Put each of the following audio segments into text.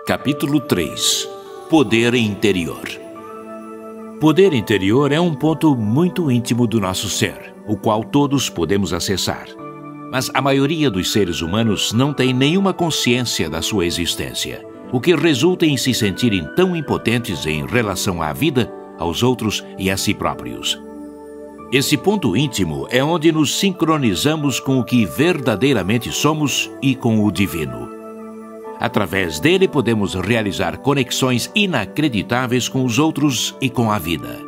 Capítulo 3. Poder interior. Poder interior é um ponto muito íntimo do nosso ser, o qual todos podemos acessar. Mas a maioria dos seres humanos não tem nenhuma consciência da sua existência, o que resulta em se sentirem tão impotentes em relação à vida, aos outros e a si próprios. Esse ponto íntimo é onde nos sincronizamos com o que verdadeiramente somos e com o divino. Através dele podemos realizar conexões inacreditáveis com os outros e com a vida.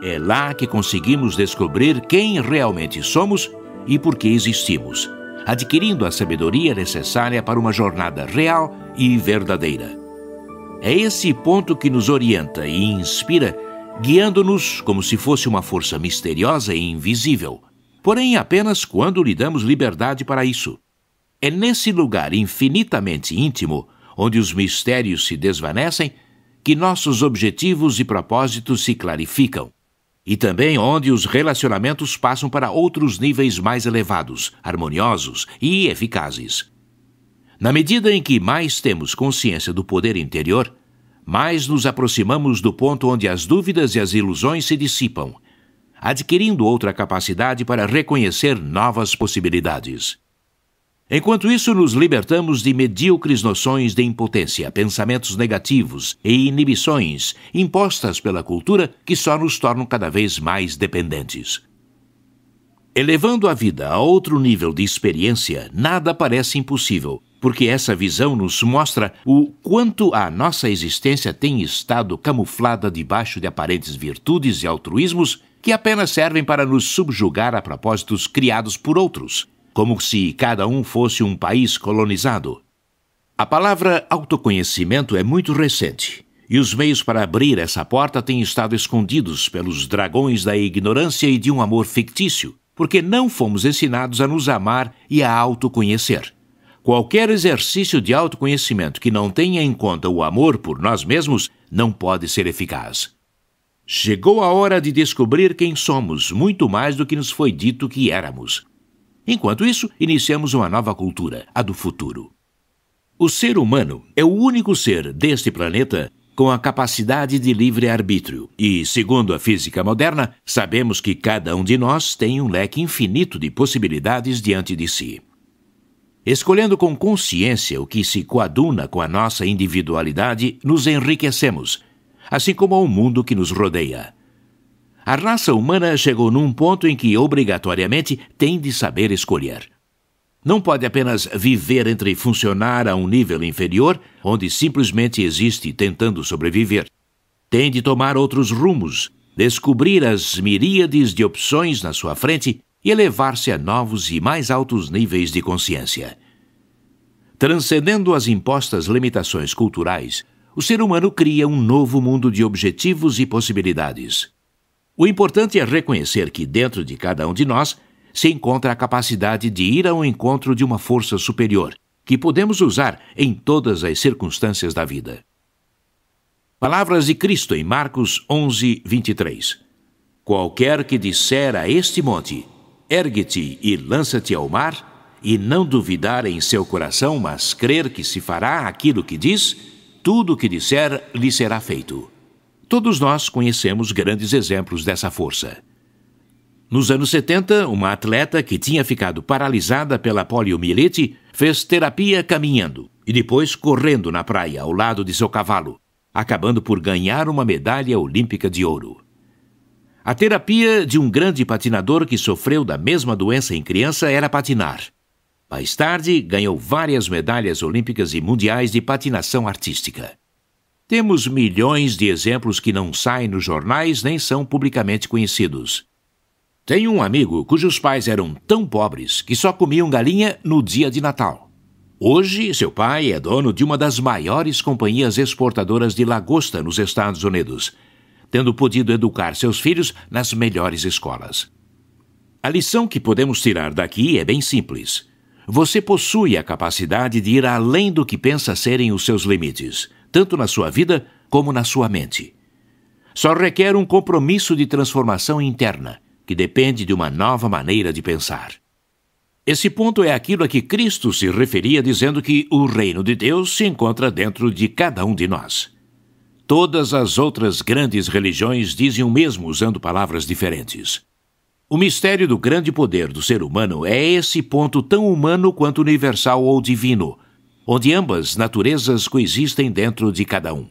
É lá que conseguimos descobrir quem realmente somos e por que existimos, adquirindo a sabedoria necessária para uma jornada real e verdadeira. É esse ponto que nos orienta e inspira, guiando-nos como se fosse uma força misteriosa e invisível, porém apenas quando lhe damos liberdade para isso. É nesse lugar infinitamente íntimo, onde os mistérios se desvanecem, que nossos objetivos e propósitos se clarificam, e também onde os relacionamentos passam para outros níveis mais elevados, harmoniosos e eficazes. Na medida em que mais temos consciência do poder interior, mais nos aproximamos do ponto onde as dúvidas e as ilusões se dissipam, adquirindo outra capacidade para reconhecer novas possibilidades. Enquanto isso, nos libertamos de medíocres noções de impotência, pensamentos negativos e inibições impostas pela cultura que só nos tornam cada vez mais dependentes. Elevando a vida a outro nível de experiência, nada parece impossível, porque essa visão nos mostra o quanto a nossa existência tem estado camuflada debaixo de aparentes virtudes e altruísmos que apenas servem para nos subjugar a propósitos criados por outros, como se cada um fosse um país colonizado. A palavra autoconhecimento é muito recente, e os meios para abrir essa porta têm estado escondidos pelos dragões da ignorância e de um amor fictício, porque não fomos ensinados a nos amar e a autoconhecer. Qualquer exercício de autoconhecimento que não tenha em conta o amor por nós mesmos não pode ser eficaz. Chegou a hora de descobrir quem somos, muito mais do que nos foi dito que éramos. Enquanto isso, iniciamos uma nova cultura, a do futuro. O ser humano é o único ser deste planeta com a capacidade de livre-arbítrio e, segundo a física moderna, sabemos que cada um de nós tem um leque infinito de possibilidades diante de si. Escolhendo com consciência o que se coaduna com a nossa individualidade, nos enriquecemos, assim como ao mundo que nos rodeia. A raça humana chegou num ponto em que, obrigatoriamente, tem de saber escolher. Não pode apenas viver entre funcionar a um nível inferior, onde simplesmente existe tentando sobreviver. Tem de tomar outros rumos, descobrir as miríades de opções na sua frente e elevar-se a novos e mais altos níveis de consciência. Transcendendo as impostas limitações culturais, o ser humano cria um novo mundo de objetivos e possibilidades. O importante é reconhecer que dentro de cada um de nós se encontra a capacidade de ir ao encontro de uma força superior, que podemos usar em todas as circunstâncias da vida. Palavras de Cristo em Marcos 11, 23. Qualquer que disser a este monte, ergue-te e lança-te ao mar, e não duvidar em seu coração, mas crer que se fará aquilo que diz, tudo o que disser lhe será feito. Todos nós conhecemos grandes exemplos dessa força. Nos anos 70, uma atleta que tinha ficado paralisada pela poliomielite fez terapia caminhando e depois correndo na praia ao lado de seu cavalo, acabando por ganhar uma medalha olímpica de ouro. A terapia de um grande patinador que sofreu da mesma doença em criança era patinar. Mais tarde, ganhou várias medalhas olímpicas e mundiais de patinação artística. Temos milhões de exemplos que não saem nos jornais nem são publicamente conhecidos. Tenho um amigo cujos pais eram tão pobres que só comiam galinha no dia de Natal. Hoje, seu pai é dono de uma das maiores companhias exportadoras de lagosta nos Estados Unidos, tendo podido educar seus filhos nas melhores escolas. A lição que podemos tirar daqui é bem simples. Você possui a capacidade de ir além do que pensa serem os seus limites, tanto na sua vida como na sua mente. Só requer um compromisso de transformação interna, que depende de uma nova maneira de pensar. Esse ponto é aquilo a que Cristo se referia dizendo que o reino de Deus se encontra dentro de cada um de nós. Todas as outras grandes religiões dizem o mesmo usando palavras diferentes. O mistério do grande poder do ser humano é esse ponto tão humano quanto universal ou divino, onde ambas naturezas coexistem dentro de cada um.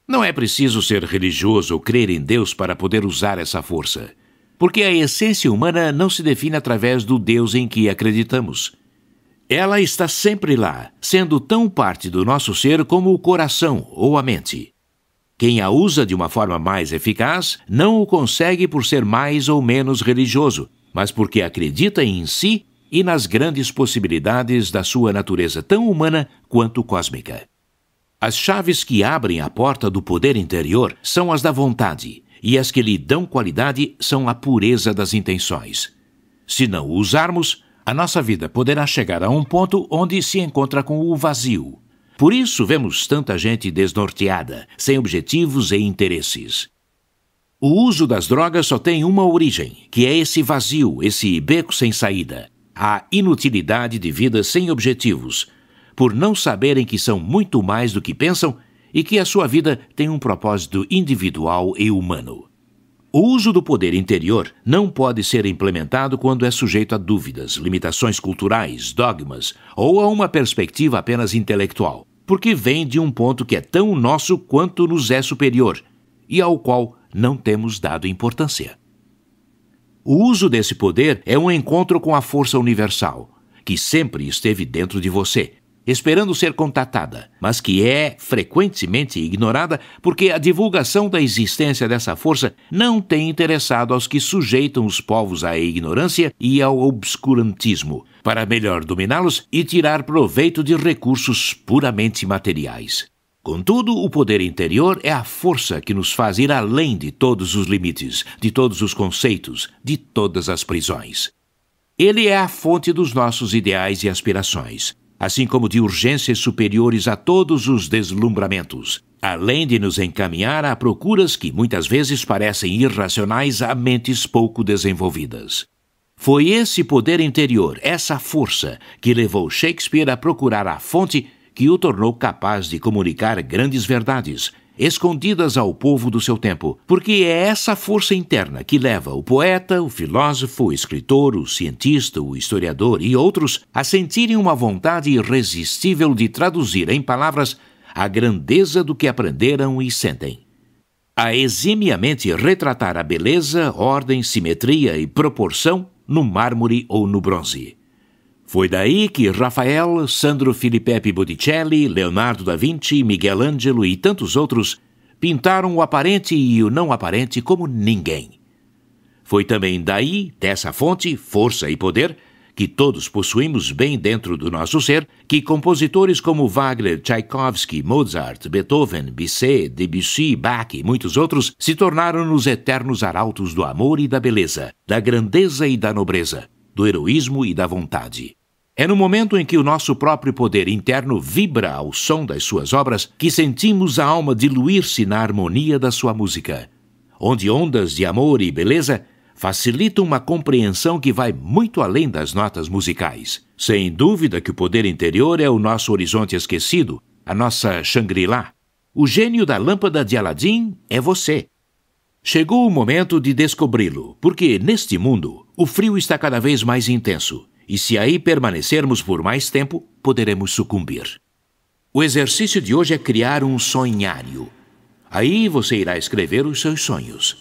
Não é preciso ser religioso ou crer em Deus para poder usar essa força, porque a essência humana não se define através do Deus em que acreditamos. Ela está sempre lá, sendo tão parte do nosso ser como o coração ou a mente. Quem a usa de uma forma mais eficaz não o consegue por ser mais ou menos religioso, mas porque acredita em si e nas grandes possibilidades da sua natureza tão humana quanto cósmica. As chaves que abrem a porta do poder interior são as da vontade, e as que lhe dão qualidade são a pureza das intenções. Se não o usarmos, a nossa vida poderá chegar a um ponto onde se encontra com o vazio. Por isso vemos tanta gente desnorteada, sem objetivos e interesses. O uso das drogas só tem uma origem, que é esse vazio, esse beco sem saída, a inutilidade de vidas sem objetivos, por não saberem que são muito mais do que pensam e que a sua vida tem um propósito individual e humano. O uso do poder interior não pode ser implementado quando é sujeito a dúvidas, limitações culturais, dogmas ou a uma perspectiva apenas intelectual, porque vem de um ponto que é tão nosso quanto nos é superior e ao qual não temos dado importância. O uso desse poder é um encontro com a força universal, que sempre esteve dentro de você, esperando ser contatada, mas que é frequentemente ignorada porque a divulgação da existência dessa força não tem interessado aos que sujeitam os povos à ignorância e ao obscurantismo, para melhor dominá-los e tirar proveito de recursos puramente materiais. Contudo, o poder interior é a força que nos faz ir além de todos os limites, de todos os conceitos, de todas as prisões. Ele é a fonte dos nossos ideais e aspirações, assim como de urgências superiores a todos os deslumbramentos, além de nos encaminhar a procuras que muitas vezes parecem irracionais a mentes pouco desenvolvidas. Foi esse poder interior, essa força, que levou Shakespeare a procurar a fonte que o tornou capaz de comunicar grandes verdades, escondidas ao povo do seu tempo, porque é essa força interna que leva o poeta, o filósofo, o escritor, o cientista, o historiador e outros a sentirem uma vontade irresistível de traduzir em palavras a grandeza do que aprenderam e sentem. A eximiamente retratar a beleza, ordem, simetria e proporção no mármore ou no bronze. Foi daí que Rafael, Sandro Filipepe Botticelli, Leonardo da Vinci, Miguel Ângelo e tantos outros pintaram o aparente e o não aparente como ninguém. Foi também daí, dessa fonte, força e poder, que todos possuímos bem dentro do nosso ser, que compositores como Wagner, Tchaikovsky, Mozart, Beethoven, Bizet, Debussy, Bach e muitos outros se tornaram os eternos arautos do amor e da beleza, da grandeza e da nobreza, do heroísmo e da vontade. É no momento em que o nosso próprio poder interno vibra ao som das suas obras que sentimos a alma diluir-se na harmonia da sua música, onde ondas de amor e beleza facilitam uma compreensão que vai muito além das notas musicais. Sem dúvida que o poder interior é o nosso horizonte esquecido, a nossa Shangri-La. O gênio da lâmpada de Aladim é você. Chegou o momento de descobri-lo, porque neste mundo o frio está cada vez mais intenso. E se aí permanecermos por mais tempo, poderemos sucumbir. O exercício de hoje é criar um sonhário. Aí você irá escrever os seus sonhos.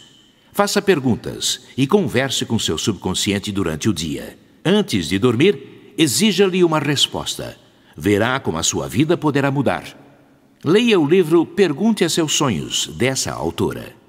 Faça perguntas e converse com seu subconsciente durante o dia. Antes de dormir, exija-lhe uma resposta. Verá como a sua vida poderá mudar. Leia o livro Pergunte a Seus Sonhos, dessa autora.